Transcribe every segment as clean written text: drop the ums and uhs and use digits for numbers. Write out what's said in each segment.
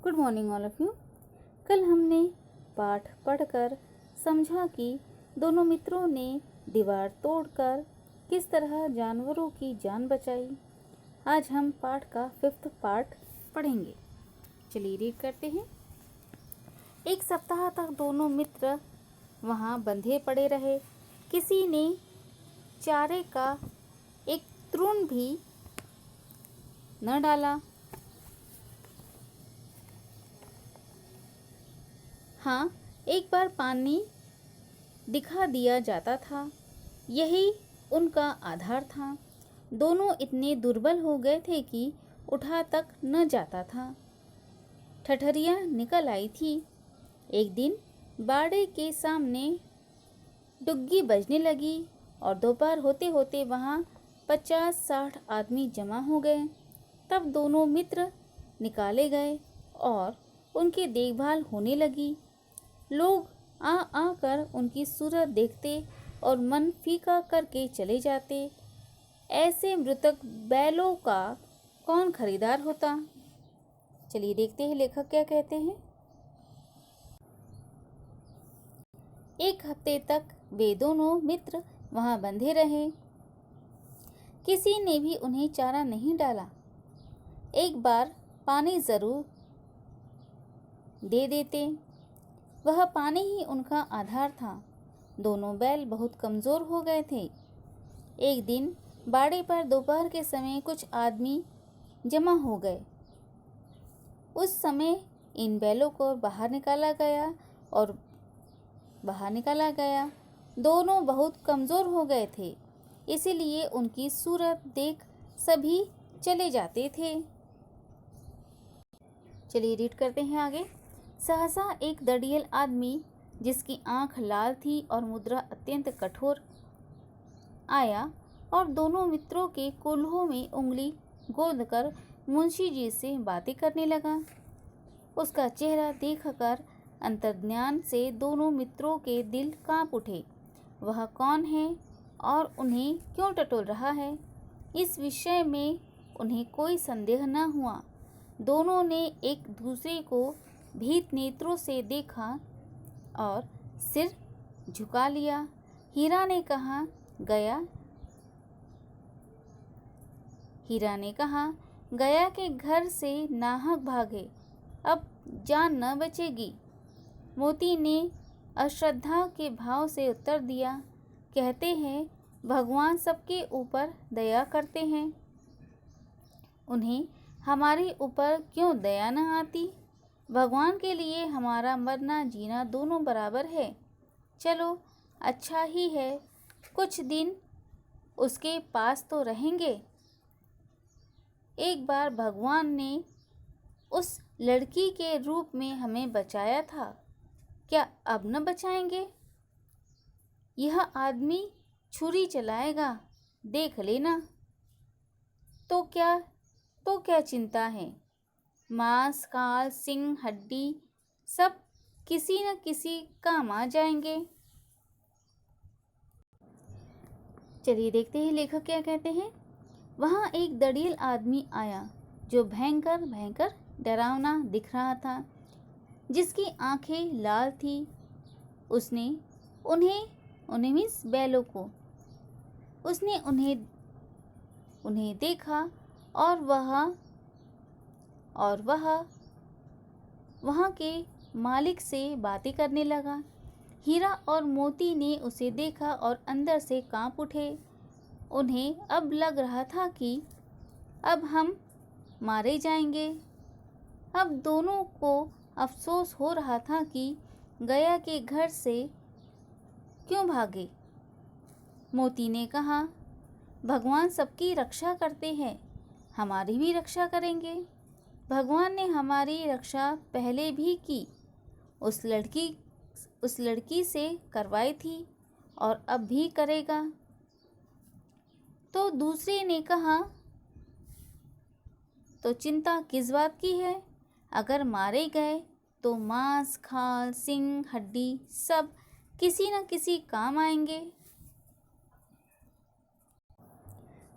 Good morning all of you. कल हमने पाठ पढ़कर समझा कि दोनों मित्रों ने दीवार तोड़कर किस तरह जानवरों की जान बचाई। आज हम पाठ का 5th पार्ट पढ़ेंगे। चलिए रीड करते हैं। एक सप्ताह तक दोनों मित्र वहाँ बंधे पड़े रहे। किसी ने चारे का एक तृण भी न डाला। हाँ, एक बार पानी दिखा दिया जाता था, यही उनका आधार था। दोनों इतने दुर्बल हो गए थे कि उठा तक न जाता था। ठठरियाँ निकल आई थी। एक दिन बाड़े के सामने डुग्गी बजने लगी और दोपहर होते होते वहाँ 50-60 आदमी जमा हो गए। तब दोनों मित्र निकाले गए और उनकी देखभाल होने लगी। लोग आकर उनकी सूरत देखते और मन फीका करके चले जाते। ऐसे मृतक बैलों का कौन खरीदार होता। चलिए देखते हैं लेखक क्या कहते हैं। एक हफ्ते तक वे दोनों मित्र वहां बंधे रहे। किसी ने भी उन्हें चारा नहीं डाला। एक बार पानी जरूर दे देते। वह पानी ही उनका आधार था। दोनों बैल बहुत कमज़ोर हो गए थे। एक दिन बाड़े पर दोपहर के समय कुछ आदमी जमा हो गए। उस समय इन बैलों को बाहर निकाला गया। दोनों बहुत कमज़ोर हो गए थे, इसीलिए उनकी सूरत देख सभी चले जाते थे। चलिए रीड करते हैं आगे। सहसा एक दड़ियल आदमी जिसकी आंख लाल थी और मुद्रा अत्यंत कठोर आया और दोनों मित्रों के कोल्हों में उंगली गोदकर मुंशी जी से बातें करने लगा। उसका चेहरा देखकर अंतर्ज्ञान से दोनों मित्रों के दिल कांप उठे। वह कौन है और उन्हें क्यों टटोल रहा है, इस विषय में उन्हें कोई संदेह न हुआ। दोनों ने एक दूसरे को भीत नेत्रों से देखा और सिर झुका लिया। हीरा ने कहा गया के घर से नाहक भागे, अब जान न बचेगी। मोती ने अश्रद्धा के भाव से उत्तर दिया, कहते हैं भगवान सबके ऊपर दया करते हैं, उन्हें हमारे ऊपर क्यों दया न आती। भगवान के लिए हमारा मरना जीना दोनों बराबर है। चलो अच्छा ही है, कुछ दिन उसके पास तो रहेंगे। एक बार भगवान ने उस लड़की के रूप में हमें बचाया था, क्या अब न बचाएंगे। यह आदमी छुरी चलाएगा, देख लेना। तो क्या चिंता है। मांस, खाल, सिंग, हड्डी सब किसी न किसी काम आ जाएंगे। चलिए देखते हैं लेखक क्या कहते हैं। वहाँ एक दड़ियल आदमी आया जो भयंकर डरावना दिख रहा था, जिसकी आंखें लाल थी। उसने उन्हें देखा और वह वहाँ के मालिक से बातें करने लगा। हीरा और मोती ने उसे देखा और अंदर से कांप उठे। उन्हें अब लग रहा था कि अब हम मारे जाएंगे। अब दोनों को अफसोस हो रहा था कि गया के घर से क्यों भागे। मोती ने कहा, भगवान सबकी रक्षा करते हैं, हमारी भी रक्षा करेंगे। भगवान ने हमारी रक्षा पहले भी की, उस लड़की से करवाई थी और अब भी करेगा। तो दूसरे ने कहा, तो चिंता किस बात की है। अगर मारे गए तो मांस, खाल, सिंग, हड्डी सब किसी न किसी काम आएंगे।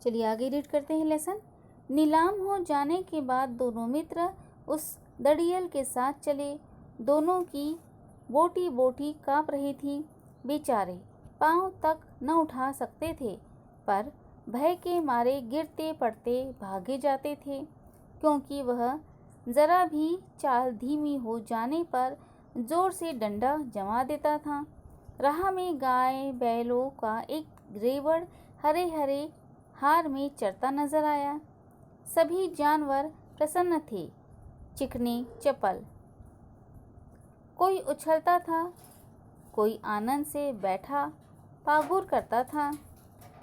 चलिए आगे रीड करते हैं लेसन। नीलाम हो जाने के बाद दोनों मित्र उस दड़ियल के साथ चले। दोनों की बोटी बोटी काँप रही थी। बेचारे पाँव तक न उठा सकते थे, पर भय के मारे गिरते पड़ते भागे जाते थे, क्योंकि वह जरा भी चाल धीमी हो जाने पर जोर से डंडा जमा देता था। राह में गाय बैलों का एक रेवड़ हरे हरे हार में चरता नजर आया। सभी जानवर प्रसन्न थे, चिकने चपल। कोई उछलता था, कोई आनंद से बैठा पागुर करता था।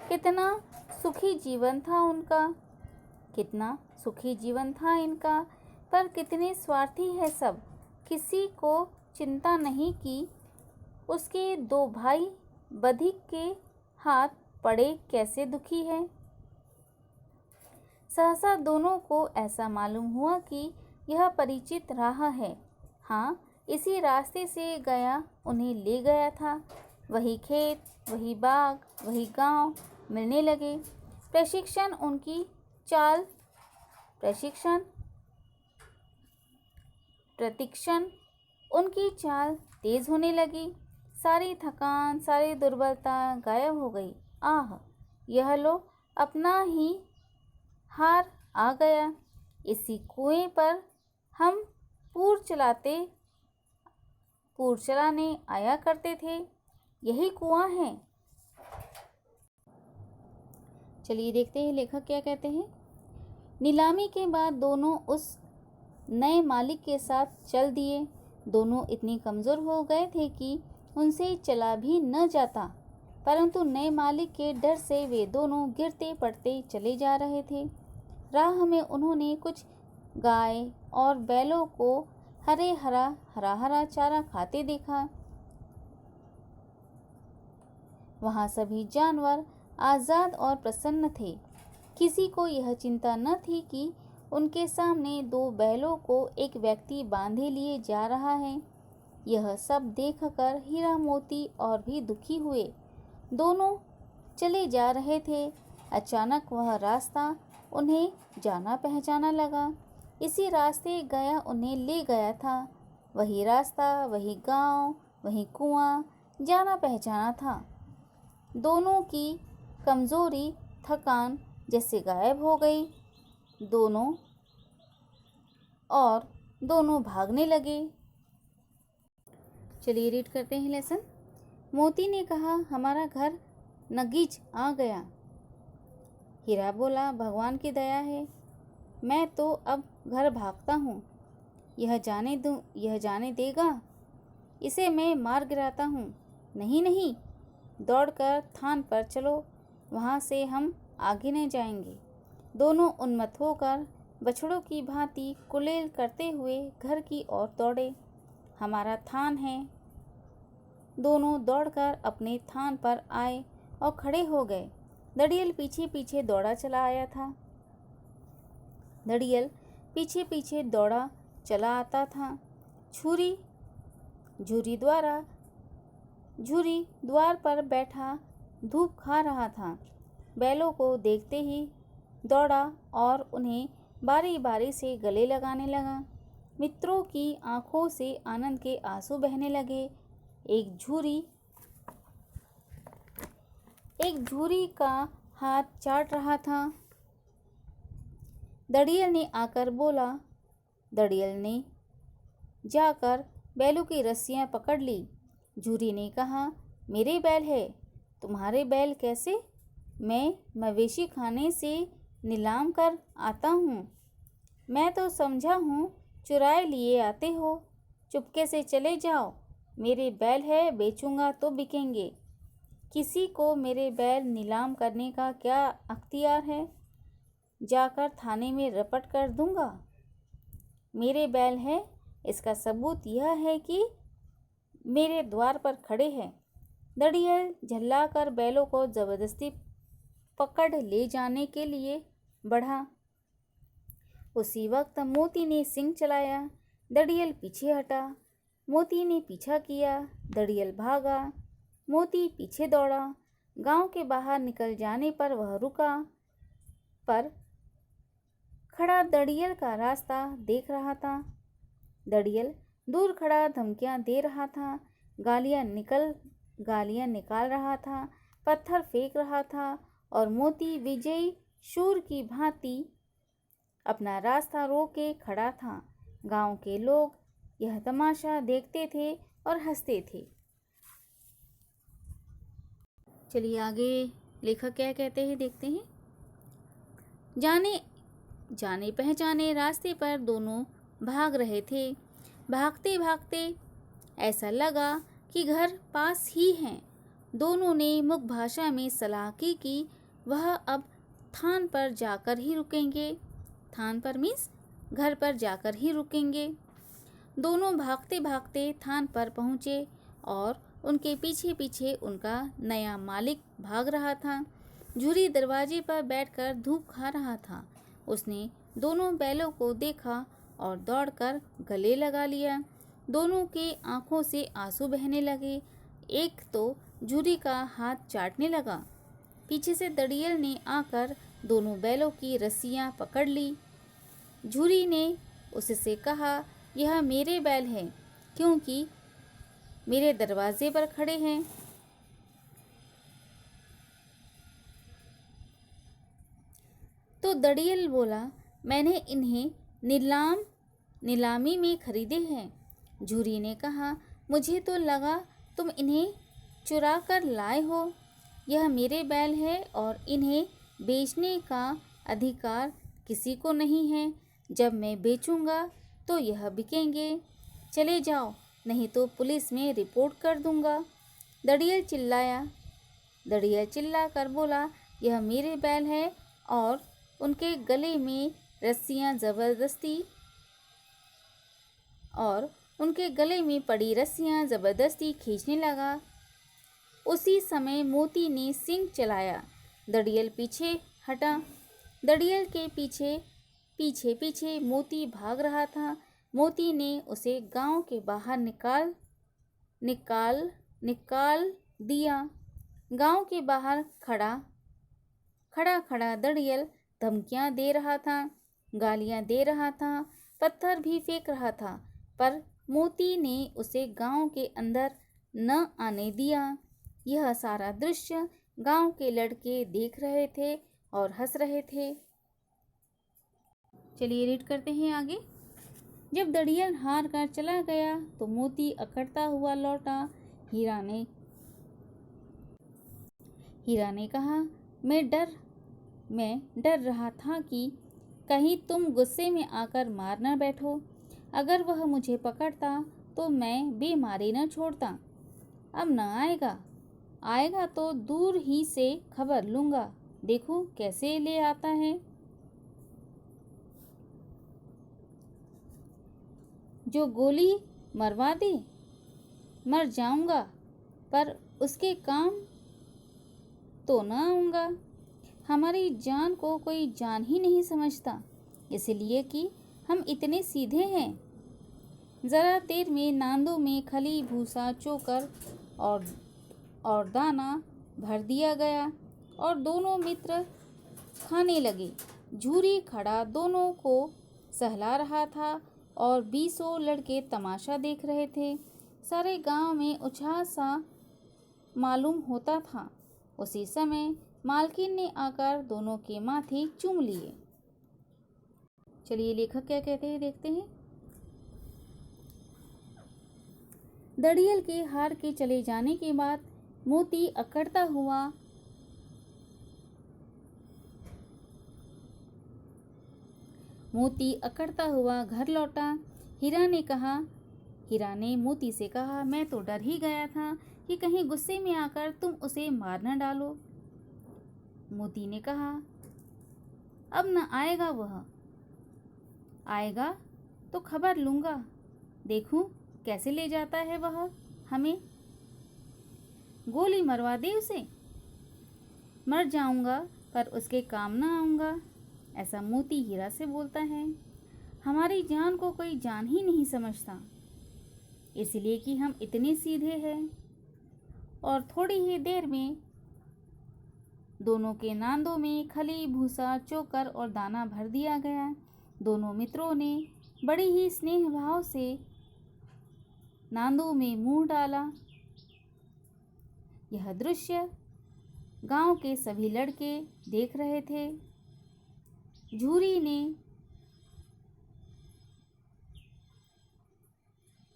कितना सुखी जीवन था उनका, कितना सुखी जीवन था इनका। पर कितने स्वार्थी है सब। किसी को चिंता नहीं कि उसके दो भाई बधिक के हाथ पड़े कैसे दुखी है। सहसा दोनों को ऐसा मालूम हुआ कि यह परिचित राह है। हाँ, इसी रास्ते से गया उन्हें ले गया था। वही खेत, वही बाग, वही गांव मिलने लगे। प्रतिक्षण उनकी चाल तेज होने लगी। सारी थकान, सारी दुर्बलता गायब हो गई। आह, यह लो, अपना ही हार आ गया। इसी कुएं पर हम पूर चलाने आया करते थे। यही कुआं है। चलिए देखते हैं लेखक क्या कहते हैं। नीलामी के बाद दोनों उस नए मालिक के साथ चल दिए। दोनों इतनी कमज़ोर हो गए थे कि उनसे चला भी न जाता, परंतु नए मालिक के डर से वे दोनों गिरते पड़ते चले जा रहे थे। राह में उन्होंने कुछ गाय और बैलों को हरा चारा खाते देखा। वहाँ सभी जानवर आज़ाद और प्रसन्न थे। किसी को यह चिंता न थी कि उनके सामने दो बैलों को एक व्यक्ति बांधे लिए जा रहा है। यह सब देखकर हीरा मोती और भी दुखी हुए। दोनों चले जा रहे थे। अचानक वह रास्ता उन्हें जाना पहचाना लगा। इसी रास्ते गया उन्हें ले गया था। वही रास्ता, वही गांव, वही कुआं जाना पहचाना था। दोनों की कमज़ोरी, थकान जैसे गायब हो गई। दोनों भागने लगे। चलिए रीड करते हैं लेसन। मोती ने कहा, हमारा घर नगीच आ गया। हीरा बोला, भगवान की दया है, मैं तो अब घर भागता हूँ। यह जाने देगा, इसे मैं मार गिराता हूँ। नहीं नहीं, दौड़कर थान पर चलो, वहाँ से हम आगे न जाएंगे। दोनों उन्मत्त होकर बछड़ों की भांति कुलेल करते हुए घर की ओर दौड़े। हमारा थान है। दोनों दौड़कर अपने थान पर आए और खड़े हो गए। दड़ियल पीछे पीछे दौड़ा चला आया था। दड़ियल पीछे पीछे दौड़ा चला आता था। झूरी द्वार पर बैठा धूप खा रहा था। बैलों को देखते ही दौड़ा और उन्हें बारी बारी से गले लगाने लगा। मित्रों की आंखों से आनंद के आंसू बहने लगे। एक झूरी का हाथ चाट रहा था। दड़ियल ने आकर बोला। दड़ियल ने जाकर बैलों की रस्सियां पकड़ ली। झूरी ने कहा, मेरे बैल है, तुम्हारे बैल कैसे? मैं मवेशी खाने से नीलाम कर आता हूँ। मैं तो समझा हूँ चुराए लिए आते हो। चुपके से चले जाओ। मेरे बैल है, बेचूंगा तो बिकेंगे। किसी को मेरे बैल नीलाम करने का क्या अख्तियार है? जाकर थाने में रपट कर दूंगा। मेरे बैल है, इसका सबूत यह है कि मेरे द्वार पर खड़े हैं। दड़ियल झल्लाकर बैलों को जबरदस्ती पकड़ ले जाने के लिए बढ़ा। उसी वक्त मोती ने सिंग चलाया। दड़ियल पीछे हटा। मोती ने पीछा किया। दड़ियल भागा। मोती पीछे दौड़ा। गांव के बाहर निकल जाने पर वह रुका, पर खड़ा दड़ियल का रास्ता देख रहा था। दड़ियल दूर खड़ा धमकियां दे रहा था, गालियां निकाल रहा था, पत्थर फेंक रहा था और मोती विजयी शूर की भांति अपना रास्ता रोके खड़ा था। गांव के लोग यह तमाशा देखते थे और हंसते थे। चलिए आगे लेखक क्या कहते हैं देखते हैं। जाने पहचाने रास्ते पर दोनों भाग रहे थे। भागते भागते ऐसा लगा कि घर पास ही हैं। दोनों ने मुख भाषा में सलाह की कि वह अब थान पर जाकर ही रुकेंगे। थान पर मीन्स घर पर जाकर ही रुकेंगे। दोनों भागते भागते थान पर पहुँचे और उनके पीछे पीछे उनका नया मालिक भाग रहा था। झूरी दरवाजे पर बैठकर धूप खा रहा था। उसने दोनों बैलों को देखा और दौड़कर गले लगा लिया। दोनों के आंखों से आंसू बहने लगे। एक तो झूरी का हाथ चाटने लगा। पीछे से दड़ियल ने आकर दोनों बैलों की रस्सियां पकड़ ली। झूरी ने उससे कहा, यह मेरे बैल हैं क्योंकि मेरे दरवाजे पर खड़े हैं। तो दड़ियल बोला, मैंने इन्हें नीलामी में खरीदे हैं। झूरी ने कहा, मुझे तो लगा तुम इन्हें चुरा कर लाए हो। यह मेरे बैल है और इन्हें बेचने का अधिकार किसी को नहीं है। जब मैं बेचूंगा तो यह बिकेंगे। चले जाओ, नहीं तो पुलिस में रिपोर्ट कर दूंगा। दड़ियल चिल्ला कर बोला, यह मेरे बैल है और उनके गले में पड़ी रस्सियां जबरदस्ती खींचने लगा। उसी समय मोती ने सींग चलाया। दड़ियल पीछे हटा। दड़ियल के पीछे पीछे मोती भाग रहा था। मोती ने उसे गांव के बाहर निकाल दिया। गांव के बाहर खड़ा दड़ियल धमकियां दे रहा था, गालियां दे रहा था, पत्थर भी फेंक रहा था, पर मोती ने उसे गांव के अंदर न आने दिया। यह सारा दृश्य गांव के लड़के देख रहे थे और हंस रहे थे। चलिए रीड करते हैं आगे। जब दड़ियल हार कर चला गया तो मोती अकड़ता हुआ लौटा। हीरा ने कहा, मैं डर रहा था कि कहीं तुम गुस्से में आकर मार न बैठो। अगर वह मुझे पकड़ता तो मैं बेमारी न छोड़ता। अब न आएगा तो दूर ही से खबर लूँगा। देखो कैसे ले आता है। जो गोली मरवा दे, मर जाऊंगा, पर उसके काम तो न आऊँगा। हमारी जान को कोई जान ही नहीं समझता, इसलिए कि हम इतने सीधे हैं। ज़रा देर में नांदों में खली, भूसा, चोकर और दाना भर दिया गया और दोनों मित्र खाने लगे। झूरी खड़ा दोनों को सहला रहा था और 20 लड़के तमाशा देख रहे थे। सारे गांव में उत्साह सा मालूम होता था। उसी समय मालकिन ने आकर दोनों के माथे चूम लिए। चलिए लेखक क्या कहते हैं देखते हैं। दड़ियल के हार के चले जाने के बाद मोती अकड़ता हुआ घर लौटा। हीरा ने मोती से कहा, मैं तो डर ही गया था कि कहीं गुस्से में आकर तुम उसे मार न डालो। मोती ने कहा, अब न आएगा वह। आएगा तो खबर लूँगा। देखूं कैसे ले जाता है वह हमें। गोली मरवा दे उसे, मर जाऊंगा पर उसके काम न आऊँगा। ऐसा मोती हीरा से बोलता है। हमारी जान को कोई जान ही नहीं समझता, इसलिए कि हम इतने सीधे हैं। और थोड़ी ही देर में दोनों के नांदों में खली, भूसा, चोकर और दाना भर दिया गया। दोनों मित्रों ने बड़ी ही स्नेह भाव से नांदों में मुंह डाला। यह दृश्य गांव के सभी लड़के देख रहे थे।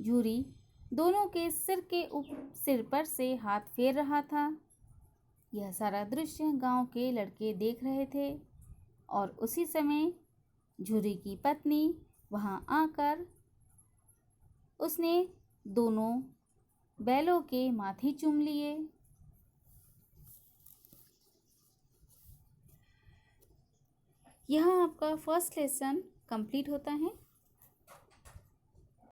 झूरी दोनों के सिर पर से हाथ फेर रहा था। यह सारा दृश्य गांव के लड़के देख रहे थे और उसी समय झूरी की पत्नी वहां आकर उसने दोनों बैलों के माथे चूम लिए। यहाँ आपका फर्स्ट लेसन कंप्लीट होता है।